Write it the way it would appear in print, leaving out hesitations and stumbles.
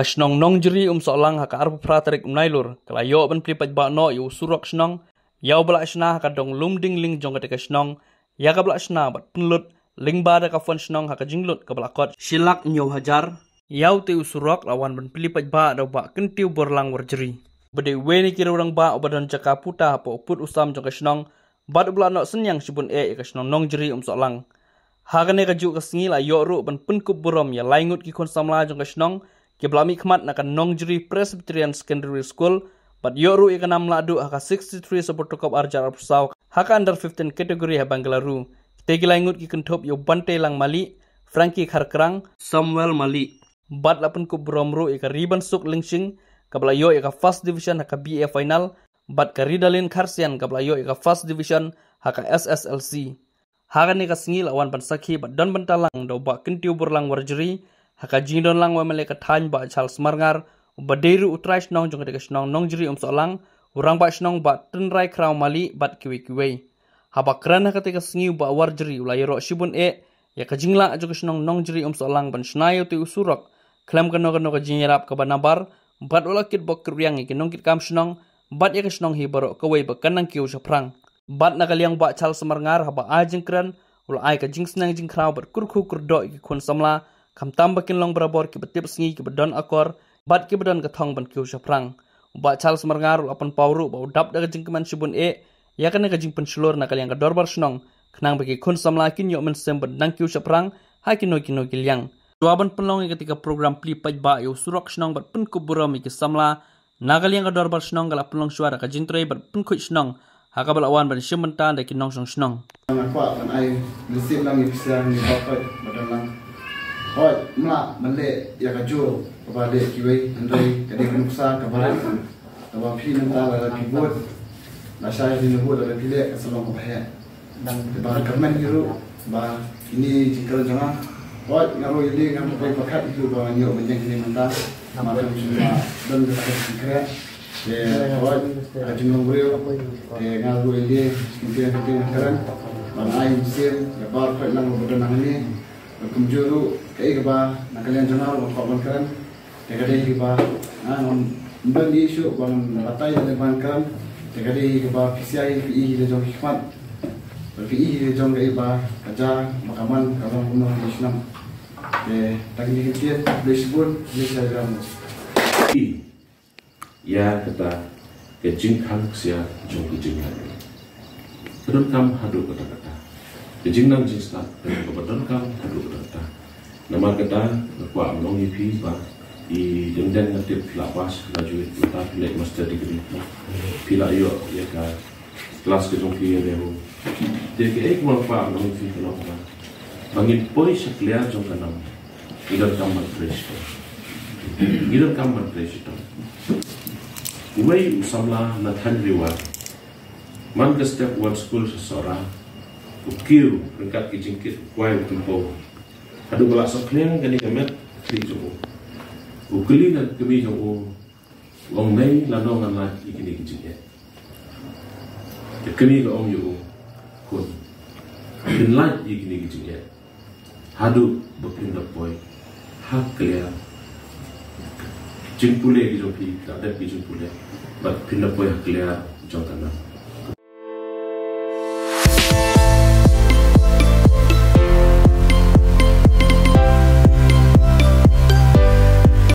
Kasnong nong jeri solang haka arbu pratarik nailur kalayo ban plipat ba no yu surok snong yaw bala sna haka dong lumding ling jong kate kasnong ya ka bala sna bat penlut ling ba da ka fon snong haka jinglut ka bala kot silak nyaw hajar yaw te usurok lawan ban plipat ba da ba kentiu borlang warjeri bade weni kira orang ba obadan jaka puta po put usam jong kasnong bad bala no senyang sibun kasnong nong jeri solang hagane ka ju ka singil ayo ru ban penkup burom ya laingut ki kon samla jong kasnong ke blami khmat nakan nong jeri Presbyterian Secondary School but yo ru ikanam ladu haka 63 support kop arjar arpsaw haka under 15 kategori ha Banglaru tegi laingut ki kentop yo bante lang mali Frankie Kharkrang Samuel Mali bad lapun ku bromru ika riban suk lingsing kabla yo ika first division haka BA final bad ka Ridalin Kharsian kabla yo ika first division haka SSLC haka ni ka singil awan pan sakhi bad don bantalang do ba kentiu burlang warjeri haka jindon lang wa maleka than ba Charles Marngar baderu utrais nong jong dekas nong nong jeri solang urang ba snong ba tenrai kraw mali bat kiwi haba krana ketika sengiu ba warjeri ulai ro shibun ya ka jingla jong snong nong jeri solang ban snayo te usurok klam kano ka jinyarap ka banabar bat ulakit bok kriang iki nong kit kam snong bat ya ka snong hi baro ka wei ba kanang kiu saprang bat nakaliang ba Charles Marngar haba ajing kran ulai ka jing snang jing kraw bat kurku kurdo iki kun samla kam tambakin long berabor ki betip sengi ki bedon akor bat ki bedon kathong ban kiu saprang ba Charles Marngar apan pawru ba dap daga jingkeman sibun ya kana ka jing pensulur nakal yang ka dorbar snong knang bagi kun samla kin yo men sem ban kiu saprang ha kino kilyang jawaban penlong ketika program plipaj ba yo surok snong bat pen kuburam ki samla nakal yang ka dorbar snong gala penlong suara ka jintrei bat pen khu snong ha ka balawan ban simenta da kinong snong Aku akan ai nasib lang ipsiang ni bapak badalang hoi mla male ya kaju kepada kiwai andai kadi kunsa kabaran tawa phi nanta la pibot nasai di nubu la pile kasalong ko he dan ba kamen hiru ba ini jikal jangan hoi ngaro ili ngam ko pakat itu ba nyo menjeng ni manta maka semua dan kita sikre hoi ajung brio ngaro ili kita karan Manai musim, lebar kau lang berenang ini, kumjuru, kayak apa, nak kalian jangan lupa bangkan, kayak apa, mbak isu bang batai yang bangkan, kayak apa, PCI, PI lejong hikmat, PI lejong kayak apa, kerja makaman kalau punya Islam, tadi kita disebut Islam. Ya kata kejingkan sia jong kejingan. Kedon kam hadu kata-kata. Kejingnang jingstat dan kebetulan kam hadu kata-kata. Nama kata kuat menongi pi ba I dendeng ngatip lapas graduate mata pilih master degree. Pila yo ya ka kelas kejong pi ya dehu. Dia ke kuat menongi pi kenapa. Bangin poi seklia jong kanam. Idon kam fresh. Idon kam fresh itu. Uway usamla na tanriwa. Man ke setiap one school seseorang ukir ringkat kijingkit kuai tempo adu balak sokliang kani kemet kri jowo ukeli na kemi jowo ong nei lano ngana ikini kijingnya kemi ga om yo kun kin lai ikini kijingnya hadu bepinda poi hak clear jingpule ki jopi kada ki jingpule bat pinda poi hak clear jongkana